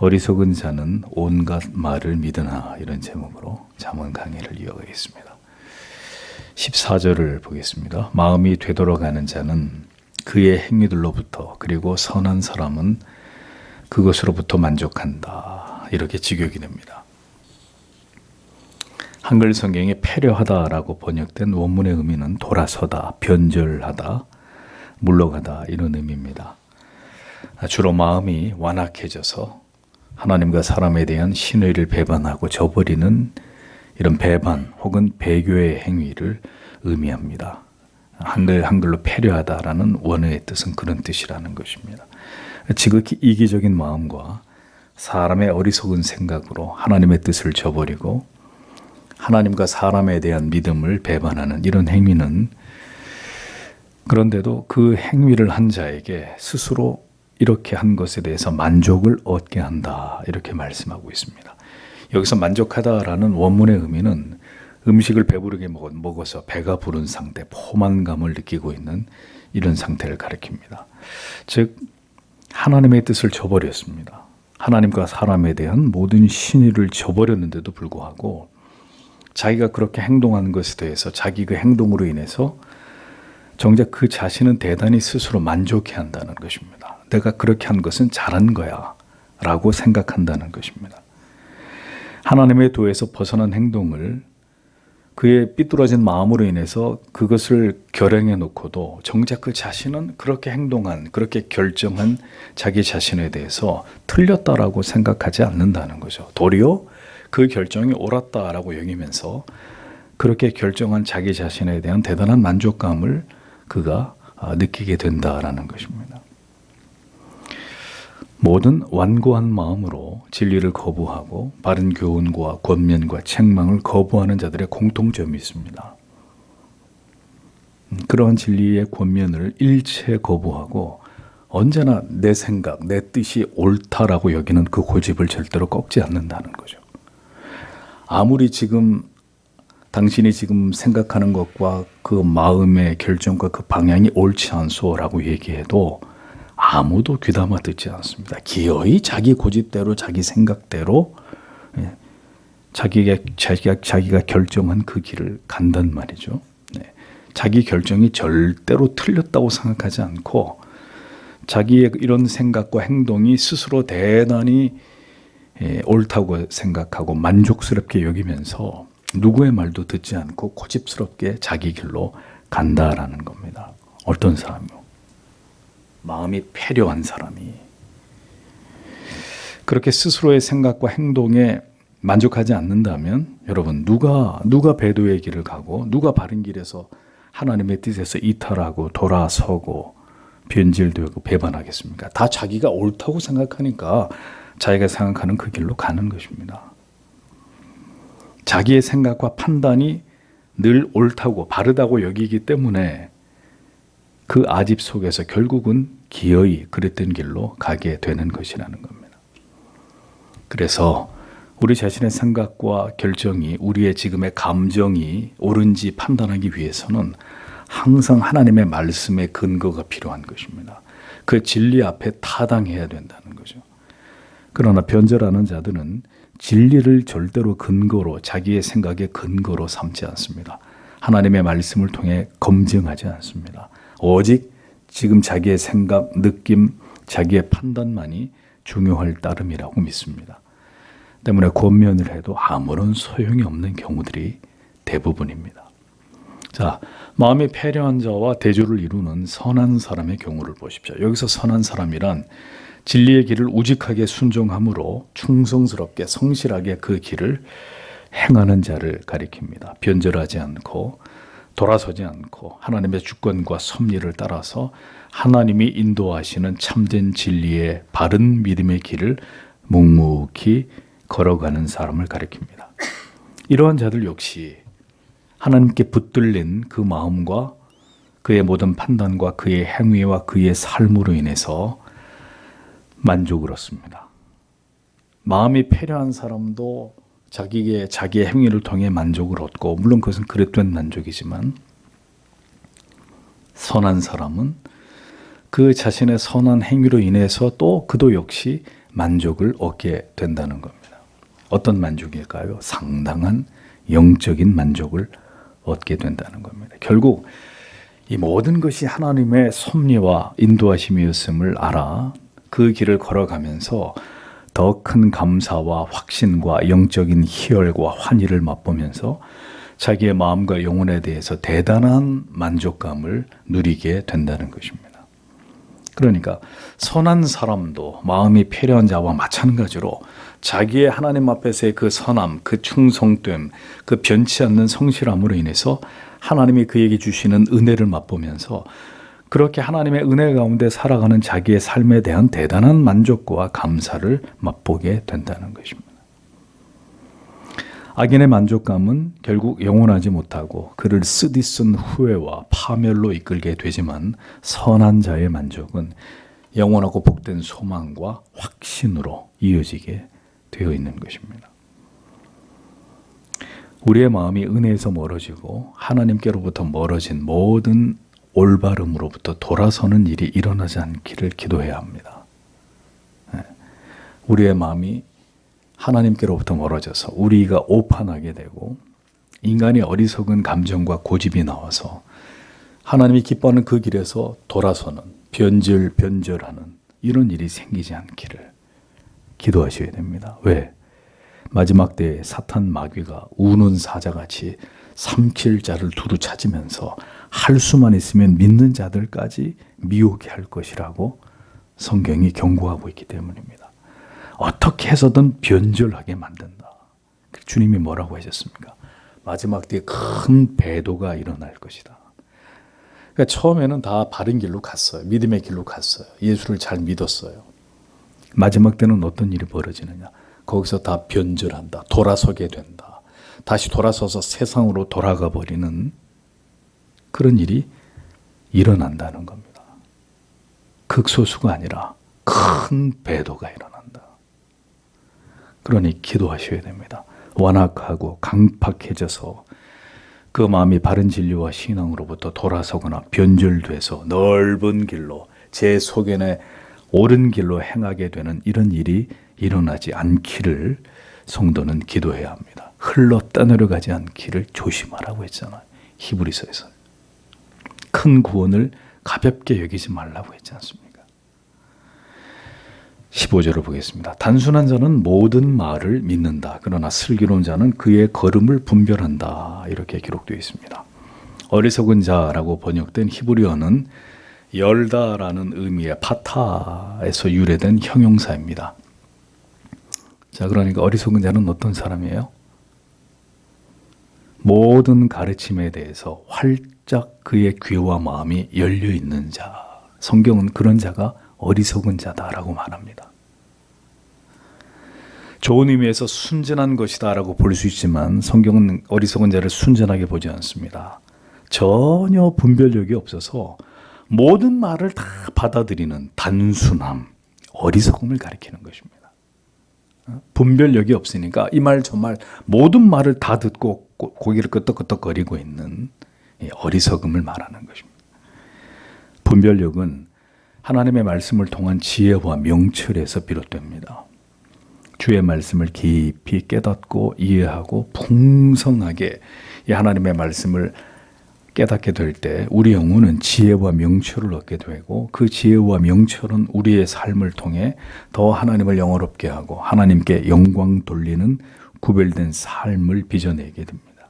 어리석은 자는 온갖 말을 믿으나, 이런 제목으로 잠언 강의를 이어가겠습니다. 14절을 보겠습니다. 마음이 되돌아가는 자는 그의 행위들로부터, 그리고 선한 사람은 그것으로부터 만족한다, 이렇게 직역이 됩니다. 한글 성경에 패려하다라고 번역된 원문의 의미는 돌아서다, 변절하다, 물러가다, 이런 의미입니다. 주로 마음이 완악해져서 하나님과 사람에 대한 신의를 배반하고 저버리는 이런 배반 혹은 배교의 행위를 의미합니다. 한글로 패려하다라는 원어의 뜻은 그런 뜻이라는 것입니다. 지극히 이기적인 마음과 사람의 어리석은 생각으로 하나님의 뜻을 저버리고 하나님과 사람에 대한 믿음을 배반하는 이런 행위는, 그런데도 그 행위를 한 자에게 스스로 이렇게 한 것에 대해서 만족을 얻게 한다, 이렇게 말씀하고 있습니다. 여기서 만족하다라는 원문의 의미는 음식을 배부르게 먹어서 배가 부른 상태, 포만감을 느끼고 있는 이런 상태를 가리킵니다. 즉 하나님의 뜻을 저버렸습니다. 하나님과 사람에 대한 모든 신의를 저버렸는데도 불구하고 자기가 그렇게 행동하는 것에 대해서 자기 그 행동으로 인해서 정작 그 자신은 대단히 스스로 만족해 한다는 것입니다. 내가 그렇게 한 것은 잘한 거야 라고 생각한다는 것입니다. 하나님의 도에서 벗어난 행동을 그의 삐뚤어진 마음으로 인해서 그것을 결행해 놓고도 정작 그 자신은 그렇게 행동한, 그렇게 결정한 자기 자신에 대해서 틀렸다라고 생각하지 않는다는 거죠. 도리어 그 결정이 옳았다라고 여기면서 그렇게 결정한 자기 자신에 대한 대단한 만족감을 그가 느끼게 된다라는 것입니다. 모든 완고한 마음으로 진리를 거부하고 바른 교훈과 권면과 책망을 거부하는 자들의 공통점이 있습니다. 그러한 진리의 권면을 일체 거부하고 언제나 내 생각, 내 뜻이 옳다라고 여기는 그 고집을 절대로 꺾지 않는다는 거죠. 아무리 당신이 지금 생각하는 것과 그 마음의 결정과 그 방향이 옳지 않소라고 얘기해도 아무도 귀담아 듣지 않습니다. 기어이 자기 고집대로, 자기 생각대로 자기가 결정한 그 길을 간단 말이죠. 자기 결정이 절대로 틀렸다고 생각하지 않고 자기의 이런 생각과 행동이 스스로 대단히 옳다고 생각하고 만족스럽게 여기면서 누구의 말도 듣지 않고 고집스럽게 자기 길로 간다라는 겁니다. 어떤 사람이요? 마음이 패려한 사람이 그렇게 스스로의 생각과 행동에 만족하지 않는다면, 여러분, 누가 배도의 길을 가고 누가 바른 길에서 하나님의 뜻에서 이탈하고 돌아서고 변질되고 배반하겠습니까? 다 자기가 옳다고 생각하니까 자기가 생각하는 그 길로 가는 것입니다. 자기의 생각과 판단이 늘 옳다고 바르다고 여기기 때문에 그 아집 속에서 결국은 기어이 그랬던 길로 가게 되는 것이라는 겁니다. 그래서 우리 자신의 생각과 결정이, 우리의 지금의 감정이 옳은지 판단하기 위해서는 항상 하나님의 말씀의 근거가 필요한 것입니다. 그 진리 앞에 타당해야 된다는 거죠. 그러나 변절하는 자들은 진리를 절대로 근거로, 자기의 생각의 근거로 삼지 않습니다. 하나님의 말씀을 통해 검증하지 않습니다. 오직 지금 자기의 생각, 느낌, 자기의 판단만이 중요할 따름이라고 믿습니다. 때문에 권면을 해도 아무런 소용이 없는 경우들이 대부분입니다. 자, 마음이 패려한 자와 대조를 이루는 선한 사람의 경우를 보십시오. 여기서 선한 사람이란 진리의 길을 우직하게 순종함으로 충성스럽게 성실하게 그 길을 행하는 자를 가리킵니다. 변절하지 않고 돌아서지 않고 하나님의 주권과 섭리를 따라서 하나님이 인도하시는 참된 진리의 바른 믿음의 길을 묵묵히 걸어가는 사람을 가리킵니다. 이러한 자들 역시 하나님께 붙들린 그 마음과 그의 모든 판단과 그의 행위와 그의 삶으로 인해서 만족을 얻습니다. 마음이 패려한 사람도 자기의 행위를 통해 만족을 얻고, 물론 그것은 그릇된 만족이지만, 선한 사람은 그 자신의 선한 행위로 인해서 또 그도 역시 만족을 얻게 된다는 겁니다. 어떤 만족일까요? 상당한 영적인 만족을 얻게 된다는 겁니다. 결국 이 모든 것이 하나님의 섭리와 인도하심이었음을 알아 그 길을 걸어가면서 더 큰 감사와 확신과 영적인 희열과 환희를 맛보면서 자기의 마음과 영혼에 대해서 대단한 만족감을 누리게 된다는 것입니다. 그러니까 선한 사람도 마음이 패려한 자와 마찬가지로 자기의 하나님 앞에서의 그 선함, 그 충성됨, 그 변치 않는 성실함으로 인해서 하나님이 그에게 주시는 은혜를 맛보면서 그렇게 하나님의 은혜 가운데 살아가는 자기의 삶에 대한 대단한 만족과 감사를 맛보게 된다는 것입니다. 악인의 만족감은 결국 영원하지 못하고 그를 쓰디쓴 후회와 파멸로 이끌게 되지만 선한 자의 만족은 영원하고 복된 소망과 확신으로 이어지게 되어 있는 것입니다. 우리의 마음이 은혜에서 멀어지고 하나님께로부터 멀어진 모든 올바름으로부터 돌아서는 일이 일어나지 않기를 기도해야 합니다. 우리의 마음이 하나님께로부터 멀어져서 우리가 오판하게 되고 인간의 어리석은 감정과 고집이 나와서 하나님이 기뻐하는 그 길에서 돌아서는 변절하는 이런 일이 생기지 않기를 기도하셔야 됩니다. 왜? 마지막 때에 사탄 마귀가 우는 사자같이 삼킬 자를 두루 찾으면서 할 수만 있으면 믿는 자들까지 미혹해 할 것이라고 성경이 경고하고 있기 때문입니다. 어떻게 해서든 변절하게 만든다. 주님이 뭐라고 하셨습니까? 마지막 때에 큰 배도가 일어날 것이다. 그러니까 처음에는 다 바른 길로 갔어요. 믿음의 길로 갔어요. 예수를 잘 믿었어요. 마지막 때는 어떤 일이 벌어지느냐? 거기서 다 변절한다. 돌아서게 된다. 다시 돌아서서 세상으로 돌아가 버리는 그런 일이 일어난다는 겁니다. 극소수가 아니라 큰 배도가 일어난다. 그러니 기도하셔야 됩니다. 완악하고 강팍해져서 그 마음이 바른 진리와 신앙으로부터 돌아서거나 변절돼서 넓은 길로 제 소견에 옳은 길로 행하게 되는 이런 일이 일어나지 않기를 성도는 기도해야 합니다. 흘러 떠내려가지 않기를 조심하라고 했잖아요. 히브리서에서. 큰 구원을 가볍게 여기지 말라고 했지 않습니까? 15절을 보겠습니다. 단순한 자는 모든 말을 믿는다. 그러나 슬기로운 자는 그의 걸음을 분별한다. 이렇게 기록되어 있습니다. 어리석은 자라고 번역된 히브리어는 열다라는 의미의 파타에서 유래된 형용사입니다. 자, 그러니까 어리석은 자는 어떤 사람이에요? 모든 가르침에 대해서 활짝 그의 귀와 마음이 열려 있는 자. 성경은 그런 자가 어리석은 자다라고 말합니다. 좋은 의미에서 순전한 것이다라고 볼 수 있지만 성경은 어리석은 자를 순전하게 보지 않습니다. 전혀 분별력이 없어서 모든 말을 다 받아들이는 단순함, 어리석음을 가리키는 것입니다. 분별력이 없으니까 이 말 저 말 모든 말을 다 듣고 고개를 끄덕끄덕거리고 있는 어리석음을 말하는 것입니다. 분별력은 하나님의 말씀을 통한 지혜와 명철에서 비롯됩니다. 주의 말씀을 깊이 깨닫고 이해하고 풍성하게 이 하나님의 말씀을 깨닫게 될 때 우리 영혼은 지혜와 명철을 얻게 되고 그 지혜와 명철은 우리의 삶을 통해 더 하나님을 영화롭게 하고 하나님께 영광 돌리는 구별된 삶을 빚어내게 됩니다.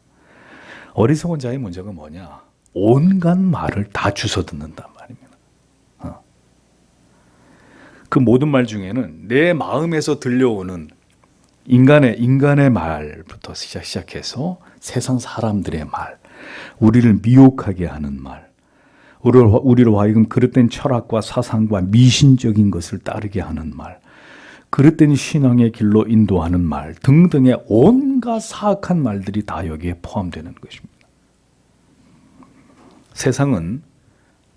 어리석은 자의 문제가 뭐냐? 온갖 말을 다 주워 듣는단 말입니다. 그 모든 말 중에는 내 마음에서 들려오는 인간의 말부터 시작해서 세상 사람들의 말, 우리를 미혹하게 하는 말, 우리로 하여금 그릇된 철학과 사상과 미신적인 것을 따르게 하는 말, 그릇된 신앙의 길로 인도하는 말 등등의 온갖 사악한 말들이 다 여기에 포함되는 것입니다. 세상은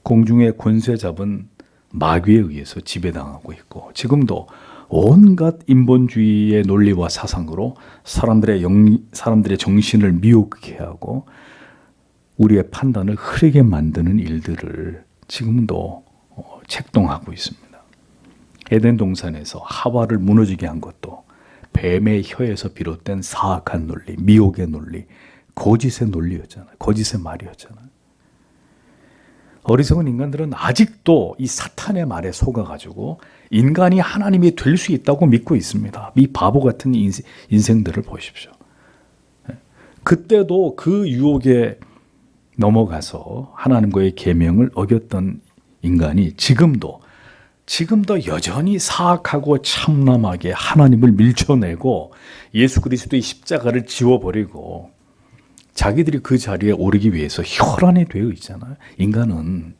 공중의 권세 잡은 마귀에 의해서 지배당하고 있고 지금도 온갖 인본주의의 논리와 사상으로 사람들의 정신을 미혹해 하고 우리의 판단을 흐리게 만드는 일들을 지금도 책동하고 있습니다. 에덴 동산에서 하와를 무너지게 한 것도 뱀의 혀에서 비롯된 사악한 논리, 미혹의 논리, 거짓의 논리였잖아요. 거짓의 말이었잖아요. 어리석은 인간들은 아직도 이 사탄의 말에 속아가지고 인간이 하나님이 될 수 있다고 믿고 있습니다. 이 바보 같은 인생들을 보십시오. 그때도 그 유혹에 넘어가서 하나님과의 계명을 어겼던 인간이 지금도 여전히 사악하고 참남하게 하나님을 밀쳐내고 예수 그리스도의 십자가를 지워버리고 자기들이 그 자리에 오르기 위해서 혈안이 되어 있잖아요. 인간은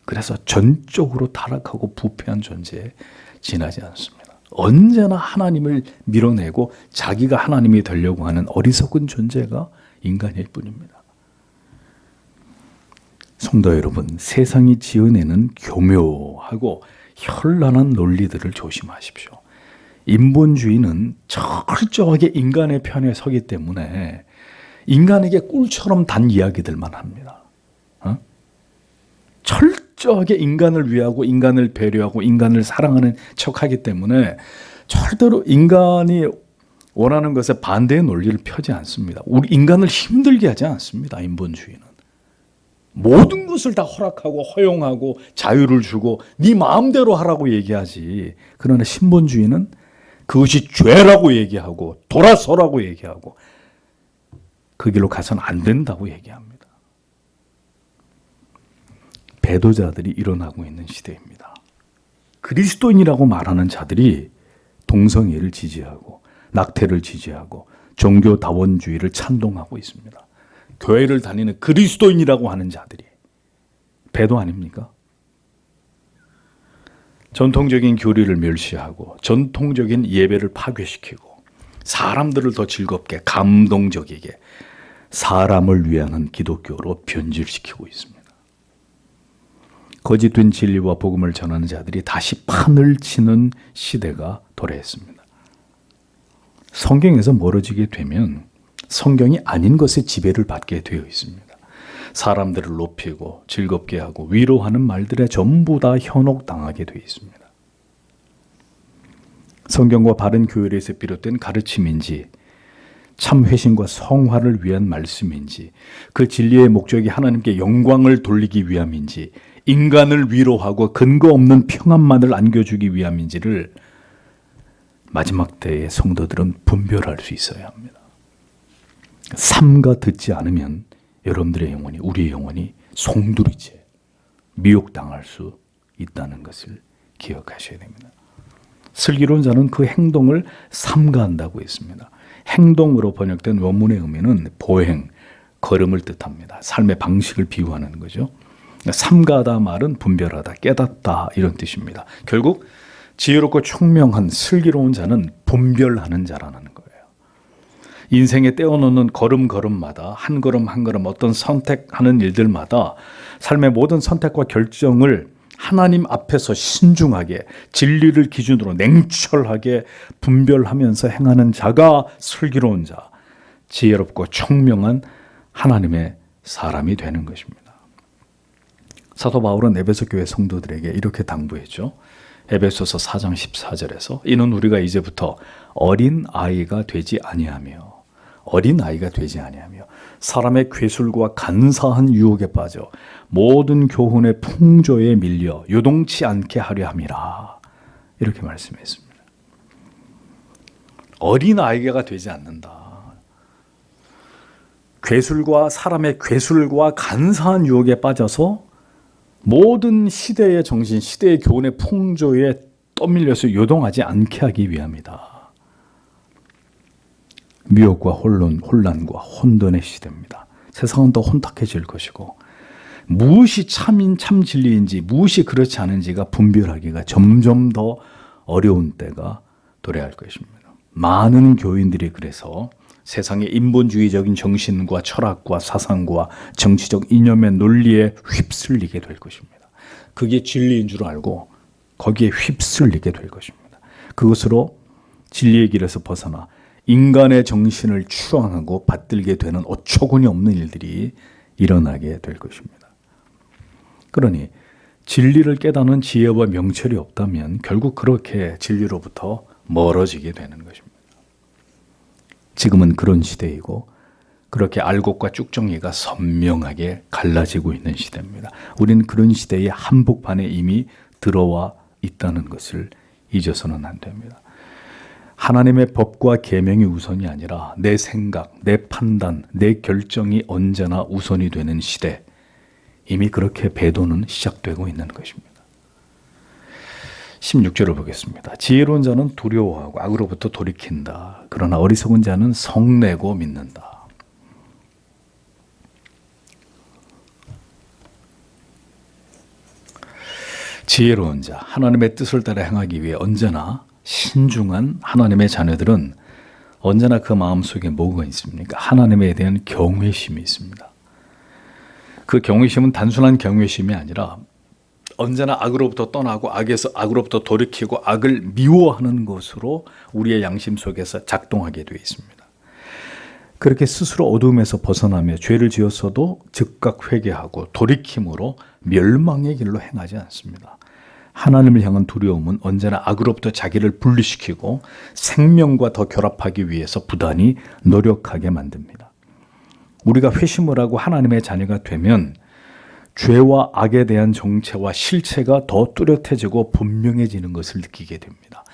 그래서 전적으로 타락하고 부패한 존재에 지나지 않습니다. 언제나 하나님을 밀어내고 자기가 하나님이 되려고 하는 어리석은 존재가 인간일 뿐입니다. 성도 여러분, 세상이 지어내는 교묘하고 현란한 논리들을 조심하십시오. 인본주의는 철저하게 인간의 편에 서기 때문에 인간에게 꿀처럼 단 이야기들만 합니다. 철저하게 인간을 위하고 인간을 배려하고 인간을 사랑하는 척하기 때문에 절대로 인간이 원하는 것에 반대의 논리를 펴지 않습니다. 우리 인간을 힘들게 하지 않습니다. 인본주의는. 모든 것을 다 허락하고 허용하고 자유를 주고 네 마음대로 하라고 얘기하지. 그러나 신본주의는 그것이 죄라고 얘기하고 돌아서라고 얘기하고 그 길로 가서는 안 된다고 얘기합니다. 배도자들이 일어나고 있는 시대입니다. 그리스도인이라고 말하는 자들이 동성애를 지지하고 낙태를 지지하고 종교다원주의를 찬동하고 있습니다. 교회를 다니는 그리스도인이라고 하는 자들이 배도 아닙니까? 전통적인 교리를 멸시하고 전통적인 예배를 파괴시키고 사람들을 더 즐겁게 감동적이게 사람을 위하는 기독교로 변질시키고 있습니다. 거짓된 진리와 복음을 전하는 자들이 다시 판을 치는 시대가 도래했습니다. 성경에서 멀어지게 되면 성경이 아닌 것에 지배를 받게 되어 있습니다. 사람들을 높이고 즐겁게 하고 위로하는 말들에 전부 다 현혹당하게 되어 있습니다. 성경과 바른 교율에서 비롯된 가르침인지 참 회심과 성화를 위한 말씀인지 그 진리의 목적이 하나님께 영광을 돌리기 위함인지 인간을 위로하고 근거 없는 평안만을 안겨주기 위함인지를 마지막 때의 성도들은 분별할 수 있어야 합니다. 삼가 듣지 않으면 여러분들의 영혼이, 우리의 영혼이 송두리째 미혹당할 수 있다는 것을 기억하셔야 됩니다. 슬기로운 자는 그 행동을 삼가한다고 했습니다. 행동으로 번역된 원문의 의미는 보행, 걸음을 뜻합니다. 삶의 방식을 비유하는 거죠. 삼가하다 말은 분별하다, 깨닫다 이런 뜻입니다. 결국 지혜롭고 총명한 슬기로운 자는 분별하는 자라는 거예요. 인생에 떼어놓는 걸음걸음마다 한 걸음 한 걸음 어떤 선택하는 일들마다 삶의 모든 선택과 결정을 하나님 앞에서 신중하게 진리를 기준으로 냉철하게 분별하면서 행하는 자가 슬기로운 자, 지혜롭고 총명한 하나님의 사람이 되는 것입니다. 사도 바울은 에베소 교회 성도들에게 이렇게 당부했죠. 에베소서 4장 14절에서 이는 우리가 이제부터 어린 아이가 되지 아니하며 사람의 괴술과 간사한 유혹에 빠져 모든 교훈의 풍조에 밀려 요동치 않게 하려 함이라. 이렇게 말씀했습니다. 어린 아이가 되지 않는다. 사람의 괴술과 간사한 유혹에 빠져서 모든 시대의 정신, 시대의 교훈의 풍조에 떠밀려서 요동하지 않게 하기 위함이다. 미혹과 혼란과 혼돈의 시대입니다. 세상은 더 혼탁해질 것이고 무엇이 참인 참 진리인지 무엇이 그렇지 않은지가 분별하기가 점점 더 어려운 때가 도래할 것입니다. 많은 교인들이 그래서 세상의 인본주의적인 정신과 철학과 사상과 정치적 이념의 논리에 휩쓸리게 될 것입니다. 그게 진리인 줄 알고 거기에 휩쓸리게 될 것입니다. 그것으로 진리의 길에서 벗어나 인간의 정신을 추앙하고 받들게 되는 어처구니 없는 일들이 일어나게 될 것입니다. 그러니 진리를 깨닫는 지혜와 명철이 없다면 결국 그렇게 진리로부터 멀어지게 되는 것입니다. 지금은 그런 시대이고 그렇게 알곡과 쭉정이가 선명하게 갈라지고 있는 시대입니다. 우리는 그런 시대의 한복판에 이미 들어와 있다는 것을 잊어서는 안 됩니다. 하나님의 법과 계명이 우선이 아니라 내 생각, 내 판단, 내 결정이 언제나 우선이 되는 시대, 이미 그렇게 배도는 시작되고 있는 것입니다. 16절을 보겠습니다. 지혜로운 자는 두려워하고 악으로부터 돌이킨다. 그러나 어리석은 자는 성내고 믿는다. 지혜로운 자, 하나님의 뜻을 따라 행하기 위해 언제나 신중한 하나님의 자녀들은 언제나 그 마음속에 뭐가 있습니까? 하나님에 대한 경외심이 있습니다. 그 경외심은 단순한 경외심이 아니라 언제나 악으로부터 떠나고 악으로부터 돌이키고 악을 미워하는 것으로 우리의 양심 속에서 작동하게 되어 있습니다. 그렇게 스스로 어둠에서 벗어나며 죄를 지었어도 즉각 회개하고 돌이킴으로 멸망의 길로 행하지 않습니다. 하나님을 향한 두려움은 언제나 악으로부터 자기를 분리시키고 생명과 더 결합하기 위해서 부단히 노력하게 만듭니다. 우리가 회심을 하고 하나님의 자녀가 되면 죄와 악에 대한 정체와 실체가 더 뚜렷해지고 분명해지는 것을 느끼게 됩니다.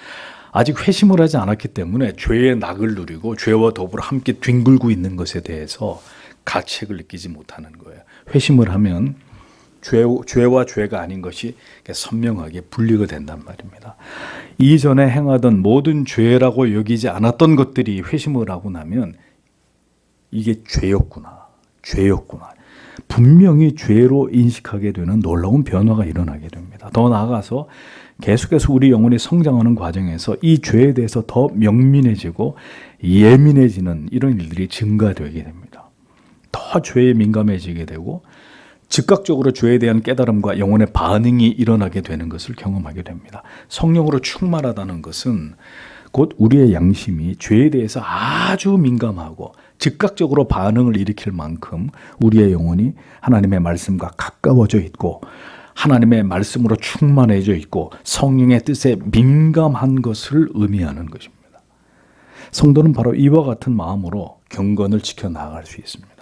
아직 회심을 하지 않았기 때문에 죄의 낙을 누리고 죄와 더불어 함께 뒹굴고 있는 것에 대해서 가책을 느끼지 못하는 거예요. 회심을 하면 죄와 죄가 아닌 것이 선명하게 분리가 된단 말입니다. 이전에 행하던 모든 죄라고 여기지 않았던 것들이 회심을 하고 나면 이게 죄였구나. 분명히 죄로 인식하게 되는 놀라운 변화가 일어나게 됩니다. 더 나아가서 계속해서 우리 영혼이 성장하는 과정에서 이 죄에 대해서 더 명민해지고 예민해지는 이런 일들이 증가되게 됩니다. 더 죄에 민감해지게 되고 즉각적으로 죄에 대한 깨달음과 영혼의 반응이 일어나게 되는 것을 경험하게 됩니다. 성령으로 충만하다는 것은 곧 우리의 양심이 죄에 대해서 아주 민감하고 즉각적으로 반응을 일으킬 만큼 우리의 영혼이 하나님의 말씀과 가까워져 있고 하나님의 말씀으로 충만해져 있고 성령의 뜻에 민감한 것을 의미하는 것입니다. 성도는 바로 이와 같은 마음으로 경건을 지켜나갈 수 있습니다.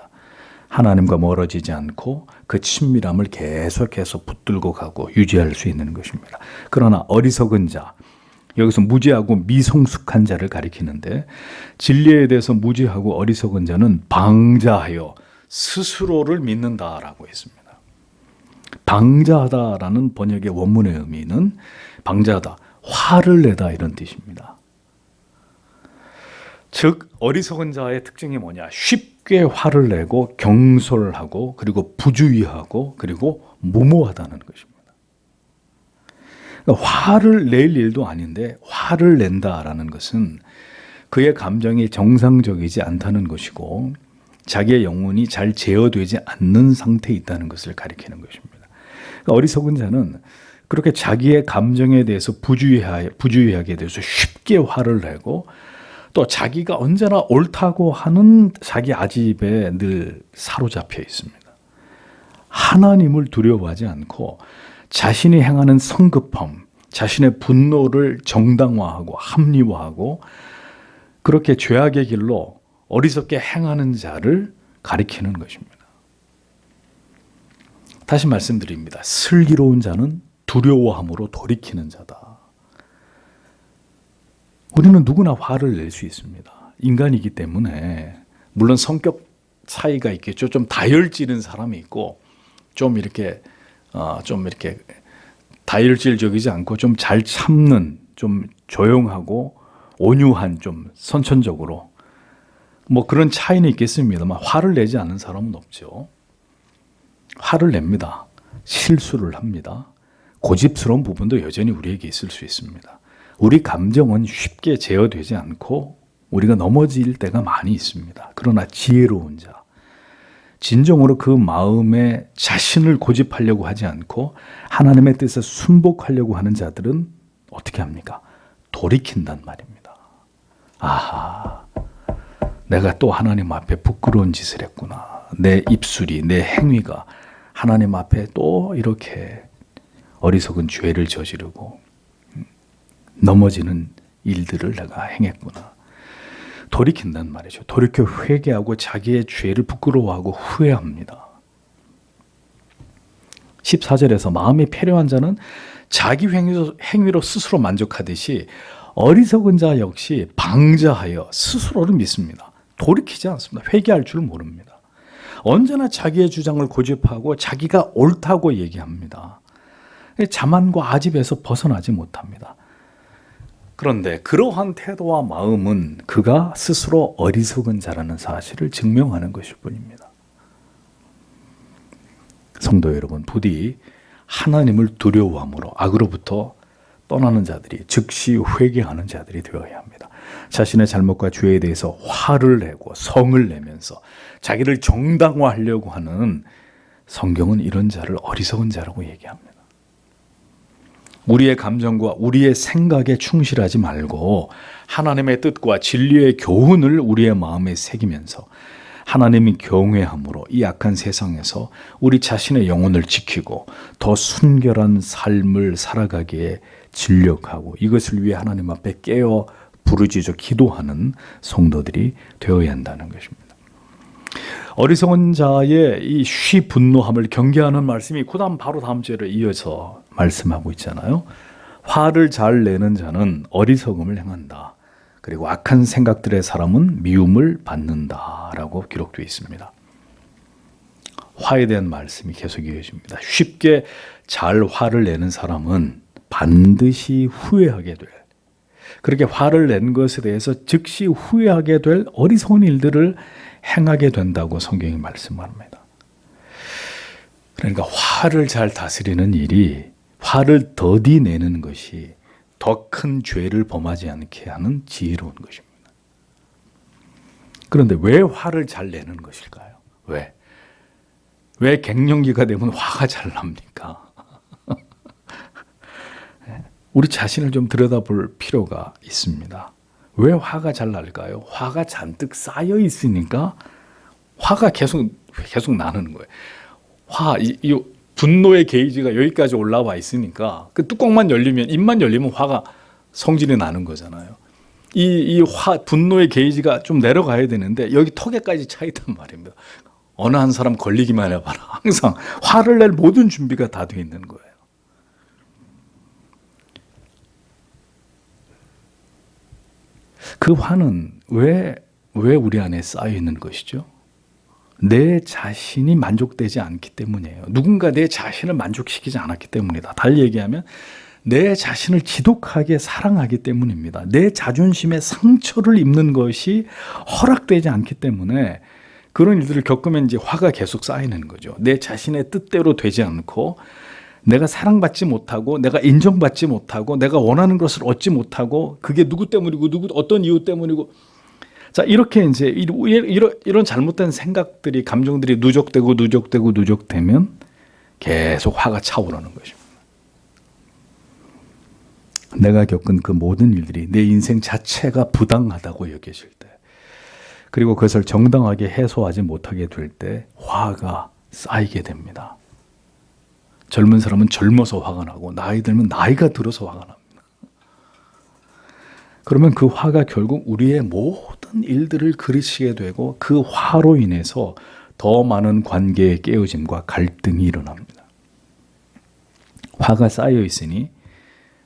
하나님과 멀어지지 않고 그 친밀함을 계속해서 붙들고 가고 유지할 수 있는 것입니다. 그러나 어리석은 자, 여기서 무지하고 미성숙한 자를 가리키는데 진리에 대해서 무지하고 어리석은 자는 방자하여 스스로를 믿는다라고 했습니다. 방자하다라는 번역의 원문의 의미는 방자하다, 화를 내다 이런 뜻입니다. 즉 어리석은 자의 특징이 뭐냐? 쉽게 화를 내고 경솔하고 그리고 부주의하고 그리고 무모하다는 것입니다. 그러니까 화를 낼 일도 아닌데 화를 낸다라는 것은 그의 감정이 정상적이지 않다는 것이고 자기의 영혼이 잘 제어되지 않는 상태에 있다는 것을 가리키는 것입니다. 그러니까 어리석은 자는 그렇게 자기의 감정에 대해서 부주의하게 돼서 쉽게 화를 내고 또 자기가 언제나 옳다고 하는 자기 아집에 늘 사로잡혀 있습니다. 하나님을 두려워하지 않고 자신이 행하는 성급함, 자신의 분노를 정당화하고 합리화하고 그렇게 죄악의 길로 어리석게 행하는 자를 가리키는 것입니다. 다시 말씀드립니다. 슬기로운 자는 두려워함으로 돌이키는 자다. 우리는 누구나 화를 낼 수 있습니다. 인간이기 때문에 물론 성격 차이가 있겠죠. 좀 다혈질인 사람이 있고 좀 이렇게 다혈질적이지 않고 좀 잘 참는, 좀 조용하고 온유한, 좀 선천적으로 뭐 그런 차이는 있겠습니다만 화를 내지 않는 사람은 없죠. 화를 냅니다. 실수를 합니다. 고집스러운 부분도 여전히 우리에게 있을 수 있습니다. 우리 감정은 쉽게 제어되지 않고 우리가 넘어질 때가 많이 있습니다. 그러나 지혜로운 자, 진정으로 그 마음에 자신을 고집하려고 하지 않고 하나님의 뜻에 순복하려고 하는 자들은 어떻게 합니까? 돌이킨단 말입니다. 아하, 내가 또 하나님 앞에 부끄러운 짓을 했구나. 내 입술이, 내 행위가 하나님 앞에 또 이렇게 어리석은 죄를 저지르고 넘어지는 일들을 내가 행했구나. 돌이킨단 말이죠. 돌이켜 회개하고 자기의 죄를 부끄러워하고 후회합니다. 14절에서 마음이 패려한 자는 자기 행위로 스스로 만족하듯이 어리석은 자 역시 방자하여 스스로를 믿습니다. 돌이키지 않습니다. 회개할 줄 모릅니다. 언제나 자기의 주장을 고집하고 자기가 옳다고 얘기합니다. 자만과 아집에서 벗어나지 못합니다. 그런데 그러한 태도와 마음은 그가 스스로 어리석은 자라는 사실을 증명하는 것일 뿐입니다. 성도 여러분, 부디 하나님을 두려워함으로 악으로부터 떠나는 자들이, 즉시 회개하는 자들이 되어야 합니다. 자신의 잘못과 죄에 대해서 화를 내고 성을 내면서 자기를 정당화하려고 하는, 성경은 이런 자를 어리석은 자라고 얘기합니다. 우리의 감정과 우리의 생각에 충실하지 말고 하나님의 뜻과 진리의 교훈을 우리의 마음에 새기면서 하나님이 경외함으로 이 악한 세상에서 우리 자신의 영혼을 지키고 더 순결한 삶을 살아가기에 진력하고 이것을 위해 하나님 앞에 깨어 부르짖어 기도하는 성도들이 되어야 한다는 것입니다. 어리석은 자의 이 쉬 분노함을 경계하는 말씀이 그다음 바로 다음 절에 이어서 말씀하고 있잖아요. 화를 잘 내는 자는 어리석음을 행한다. 그리고 악한 생각들의 사람은 미움을 받는다라고 기록되어 있습니다. 화에 대한 말씀이 계속 이어집니다. 쉽게 잘 화를 내는 사람은 반드시 후회하게 될, 그렇게 화를 낸 것에 대해서 즉시 후회하게 될 어리석은 일들을 행하게 된다고 성경이 말씀합니다. 그러니까 화를 잘 다스리는 일이, 화를 더디 내는 것이 더 큰 죄를 범하지 않게 하는 지혜로운 것입니다. 그런데 왜 화를 잘 내는 것일까요? 왜 갱년기가 되면 화가 잘 납니까? 우리 자신을 좀 들여다볼 필요가 있습니다. 왜 화가 잘 날까요? 화가 잔뜩 쌓여 있으니까 화가 계속 나는 거예요. 이 분노의 게이지가 여기까지 올라와 있으니까 그 뚜껑만 열리면, 입만 열리면 화가 성질이 나는 거잖아요. 이 분노의 게이지가 좀 내려가야 되는데 여기 턱에까지 차 있단 말입니다. 어느 한 사람 걸리기만 해봐라. 항상 화를 낼 모든 준비가 다 돼 있는 거예요. 그 화는 왜 우리 안에 쌓여 있는 것이죠? 내 자신이 만족되지 않기 때문이에요. 누군가 내 자신을 만족시키지 않았기 때문이다. 달리 얘기하면 내 자신을 지독하게 사랑하기 때문입니다. 내 자존심에 상처를 입는 것이 허락되지 않기 때문에 그런 일들을 겪으면 이제 화가 계속 쌓이는 거죠. 내 자신의 뜻대로 되지 않고, 내가 사랑받지 못하고, 내가 인정받지 못하고, 내가 원하는 것을 얻지 못하고, 그게 누구 때문이고, 어떤 이유 때문이고, 자, 이렇게 이제 이런 잘못된 생각들이, 감정들이 누적되면 계속 화가 차오르는 것입니다. 내가 겪은 그 모든 일들이 내 인생 자체가 부당하다고 여겨질 때, 그리고 그것을 정당하게 해소하지 못하게 될 때 화가 쌓이게 됩니다. 젊은 사람은 젊어서 화가 나고, 나이 들면 나이가 들어서 화가 납니다. 그러면 그 화가 결국 우리의 모든 일들을 그르치게 되고, 그 화로 인해서 더 많은 관계의 깨어짐과 갈등이 일어납니다. 화가 쌓여 있으니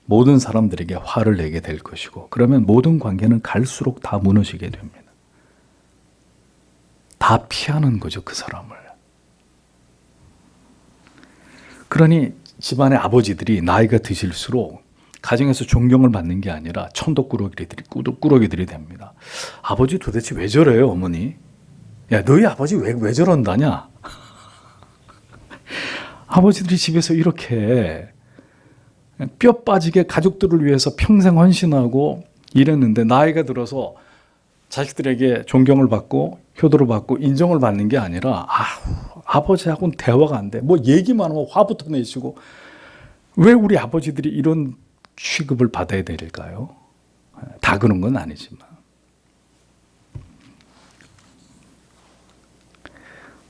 모든 사람들에게 화를 내게 될 것이고, 그러면 모든 관계는 갈수록 다 무너지게 됩니다. 다 피하는 거죠, 그 사람을. 그러니 집안의 아버지들이 나이가 드실수록 가정에서 존경을 받는 게 아니라 천덕꾸러기들이 됩니다. 아버지 도대체 왜 저래요, 어머니? 야, 너희 아버지 왜 저런다냐? 아버지들이 집에서 이렇게 뼈 빠지게 가족들을 위해서 평생 헌신하고 이랬는데, 나이가 들어서 자식들에게 존경을 받고 효도를 받고 인정을 받는 게 아니라, 아버지하고는 대화가 안 돼. 뭐 얘기만 하면 화부터 내시고. 왜 우리 아버지들이 이런 취급을 받아야 될까요? 다 그런 건 아니지만.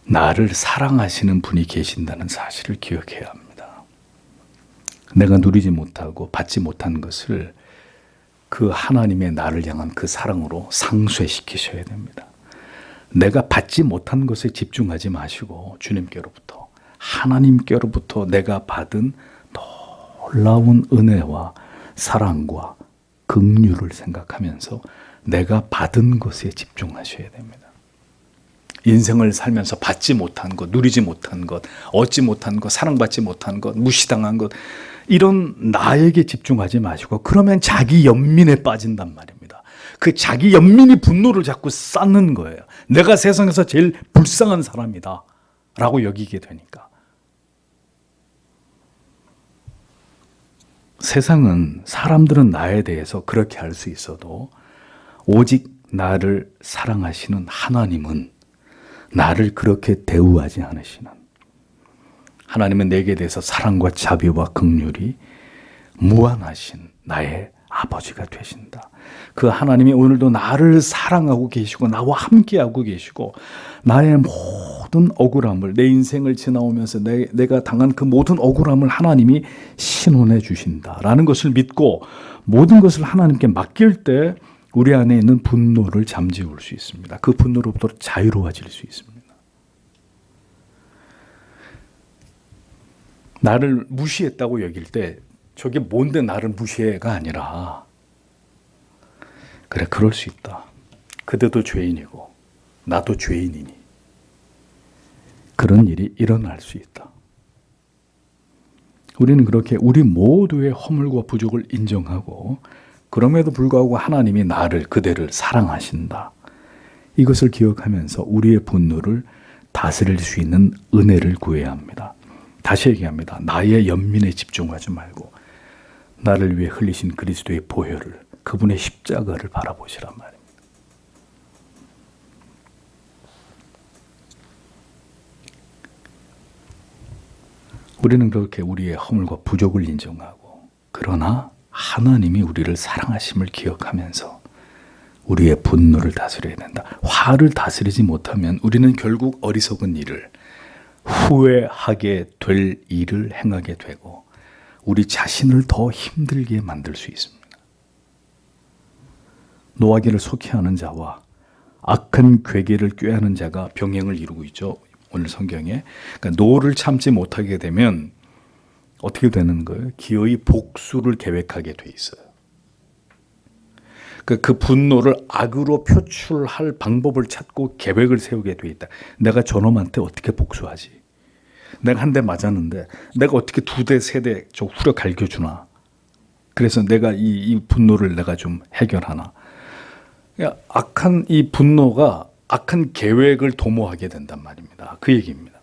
나를 사랑하시는 분이 계신다는 사실을 기억해야 합니다. 내가 누리지 못하고 받지 못한 것을 그 하나님의 나를 향한 그 사랑으로 상쇄시키셔야 됩니다. 내가 받지 못한 것에 집중하지 마시고 주님께로부터, 하나님께로부터 내가 받은 놀라운 은혜와 사랑과 긍휼을 생각하면서 내가 받은 것에 집중하셔야 됩니다. 인생을 살면서 받지 못한 것, 누리지 못한 것, 얻지 못한 것, 사랑받지 못한 것, 무시당한 것, 이런 나에게 집중하지 마시고, 그러면 자기 연민에 빠진단 말입니다. 그 자기 연민이 분노를 자꾸 쌓는 거예요. 내가 세상에서 제일 불쌍한 사람이다 라고 여기게 되니까. 세상은, 사람들은 나에 대해서 그렇게 할 수 있어도 오직 나를 사랑하시는 하나님은 나를 그렇게 대우하지 않으시는, 하나님은 내게 대해서 사랑과 자비와 긍휼이 무한하신 나의 아버지가 되신다. 그 하나님이 오늘도 나를 사랑하고 계시고 나와 함께하고 계시고 나의 모든 억울함을, 내 인생을 지나오면서 내가 당한 그 모든 억울함을 하나님이 신원해 주신다라는 것을 믿고 모든 것을 하나님께 맡길 때 우리 안에 있는 분노를 잠재울 수 있습니다. 그 분노로부터 자유로워질 수 있습니다. 나를 무시했다고 여길 때 저게 뭔데 나를 무시해가 아니라, 그래, 그럴 수 있다. 그대도 죄인이고 나도 죄인이니 그런 일이 일어날 수 있다. 우리는 그렇게 우리 모두의 허물과 부족을 인정하고 그럼에도 불구하고 하나님이 나를, 그대를 사랑하신다. 이것을 기억하면서 우리의 분노를 다스릴 수 있는 은혜를 구해야 합니다. 다시 얘기합니다. 나의 연민에 집중하지 말고 나를 위해 흘리신 그리스도의 보혈을, 그분의 십자가를 바라보시란 말입니다. 우리는 그렇게 우리의 허물과 부족을 인정하고, 그러나 하나님이 우리를 사랑하심을 기억하면서 우리의 분노를 다스려야 된다. 화를 다스리지 못하면 우리는 결국 어리석은 일을, 후회하게 될 일을 행하게 되고 우리 자신을 더 힘들게 만들 수 있습니다. 노하기를 속히하는 자와 악한 괴계를 꾀하는 자가 병행을 이루고 있죠. 오늘 성경에. 그러니까 노를 참지 못하게 되면 어떻게 되는 거예요? 기어이 복수를 계획하게 돼 있어요. 그 분노를 악으로 표출할 방법을 찾고 계획을 세우게 돼 있다. 내가 저놈한테 어떻게 복수하지? 내가 한 대 맞았는데 내가 어떻게 두 대, 세 대 저 후려 갈겨주나? 그래서 내가 이 분노를 내가 좀 해결하나? 그러니까 악한 이 분노가 악한 계획을 도모하게 된단 말입니다. 그 얘기입니다.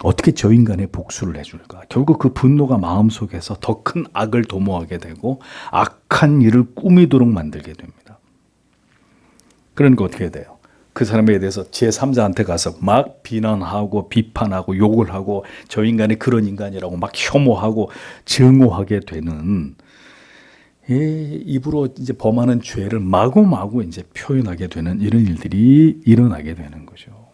어떻게 저 인간의 복수를 해줄까? 결국 그 분노가 마음속에서 더 큰 악을 도모하게 되고 악한 일을 꾸미도록 만들게 됩니다. 그러니까 어떻게 돼요? 그 사람에 대해서 제3자한테 가서 막 비난하고 비판하고 욕을 하고 저 인간이 그런 인간이라고 막 혐오하고 증오하게 되는, 입으로 이제 범하는 죄를 마구마구 이제 표현하게 되는 이런 일들이 일어나게 되는 거죠.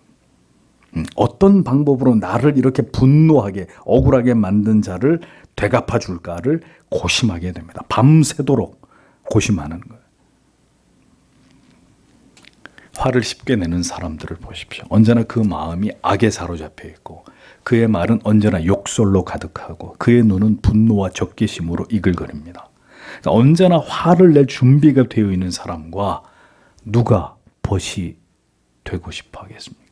어떤 방법으로 나를 이렇게 분노하게, 억울하게 만든 자를 되갚아 줄까를 고심하게 됩니다. 밤새도록 고심하는 거예요. 화를 쉽게 내는 사람들을 보십시오. 언제나 그 마음이 악에 사로잡혀 있고 그의 말은 언제나 욕설로 가득하고 그의 눈은 분노와 적개심으로 이글거립니다. 그러니까 언제나 화를 낼 준비가 되어 있는 사람과 누가 벗이 되고 싶어 하겠습니까?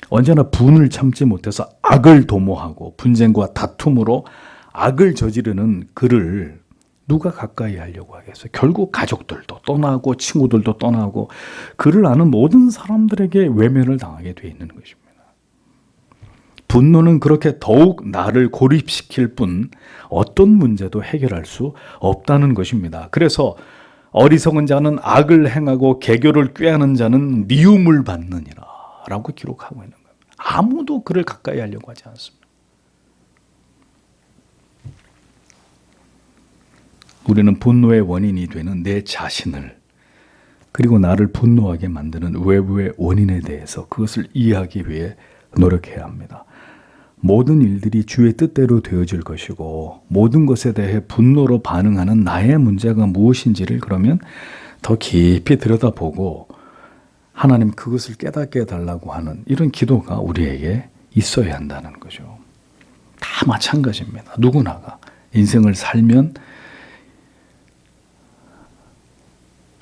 언제나 분을 참지 못해서 악을 도모하고 분쟁과 다툼으로 악을 저지르는 그를 누가 가까이 하려고 하겠어요? 결국 가족들도 떠나고 친구들도 떠나고 그를 아는 모든 사람들에게 외면을 당하게 돼 있는 것입니다. 분노는 그렇게 더욱 나를 고립시킬 뿐 어떤 문제도 해결할 수 없다는 것입니다. 그래서 어리석은 자는 악을 행하고 개교를 꾀하는 자는 미움을 받느니라 라고 기록하고 있는 거예요. 아무도 그를 가까이 하려고 하지 않습니다. 우리는 분노의 원인이 되는 내 자신을, 그리고 나를 분노하게 만드는 외부의 원인에 대해서 그것을 이해하기 위해 노력해야 합니다. 모든 일들이 주의 뜻대로 되어질 것이고 모든 것에 대해 분노로 반응하는 나의 문제가 무엇인지를 그러면 더 깊이 들여다보고 하나님 그것을 깨닫게 해달라고 하는 이런 기도가 우리에게 있어야 한다는 거죠. 다 마찬가지입니다. 누구나가 인생을 살면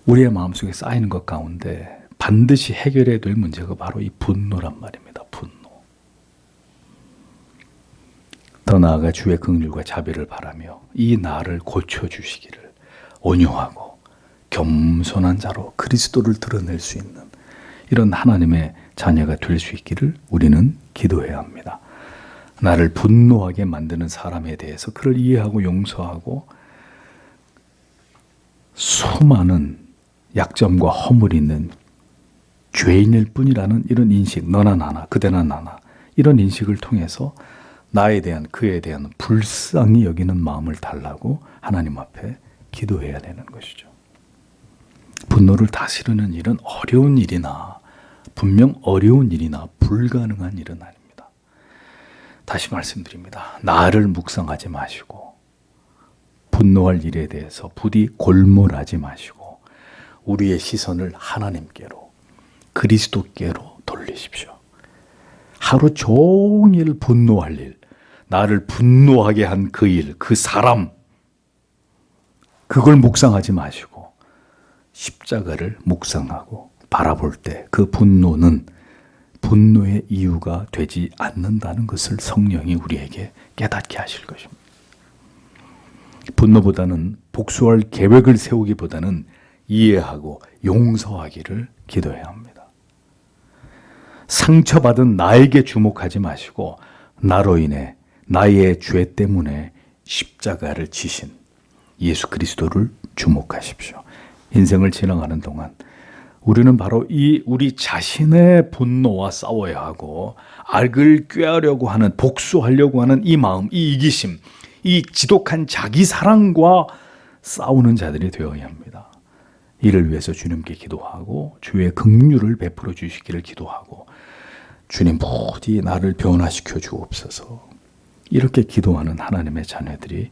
우리의 마음속에 쌓이는 것 가운데 반드시 해결해야 될 문제가 바로 이 분노란 말입니다. 분노. 더 나아가 주의 긍휼과 자비를 바라며 이 나를 고쳐주시기를 온유하고 겸손한 자로 그리스도를 드러낼 수 있는 이런 하나님의 자녀가 될 수 있기를 우리는 기도해야 합니다. 나를 분노하게 만드는 사람에 대해서 그를 이해하고 용서하고 수많은 약점과 허물이 있는 죄인일 뿐이라는 이런 인식, 너나 나나 그대나 나나 이런 인식을 통해서 나에 대한 그에 대한 불쌍히 여기는 마음을 달라고 하나님 앞에 기도해야 되는 것이죠. 분노를 다스리는 일은 어려운 일이나 분명 어려운 일이나 불가능한 일은 아닙니다. 다시 말씀드립니다. 나를 묵상하지 마시고 분노할 일에 대해서 부디 골몰하지 마시고 우리의 시선을 하나님께로 그리스도께로 돌리십시오. 하루 종일 분노할 일, 나를 분노하게 한 그 일, 그 사람 그걸 묵상하지 마시고 십자가를 묵상하고 바라볼 때 그 분노는 분노의 이유가 되지 않는다는 것을 성령이 우리에게 깨닫게 하실 것입니다. 분노보다는 복수할 계획을 세우기보다는 이해하고 용서하기를 기도해야 합니다. 상처받은 나에게 주목하지 마시고 나로 인해 나의 죄 때문에 십자가를 지신 예수 그리스도를 주목하십시오. 인생을 지나가는 동안 우리는 바로 이 우리 자신의 분노와 싸워야 하고 악을 꾀하려고 하는 복수하려고 하는 이 마음, 이 이기심, 이 지독한 자기 사랑과 싸우는 자들이 되어야 합니다. 이를 위해서 주님께 기도하고 주의 긍휼을 베풀어 주시기를 기도하고 주님 부디 나를 변화시켜 주옵소서 이렇게 기도하는 하나님의 자녀들이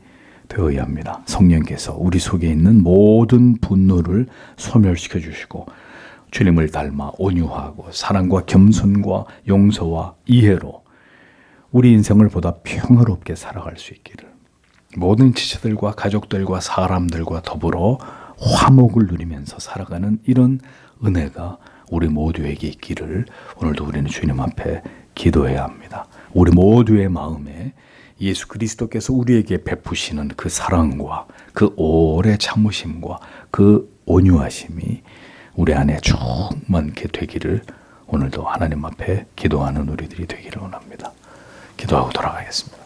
되어야 합니다. 성령께서 우리 속에 있는 모든 분노를 소멸시켜 주시고 주님을 닮아 온유하고 사랑과 겸손과 용서와 이해로 우리 인생을 보다 평화롭게 살아갈 수 있기를 모든 지체들과 가족들과 사람들과 더불어 화목을 누리면서 살아가는 이런 은혜가 우리 모두에게 있기를 오늘도 우리는 주님 앞에 기도해야 합니다. 우리 모두의 마음에 예수 그리스도께서 우리에게 베푸시는 그 사랑과 그 오래 참으심과 그 온유하심이 우리 안에 충만케 되기를 오늘도 하나님 앞에 기도하는 우리들이 되기를 원합니다. 기도하고 돌아가겠습니다.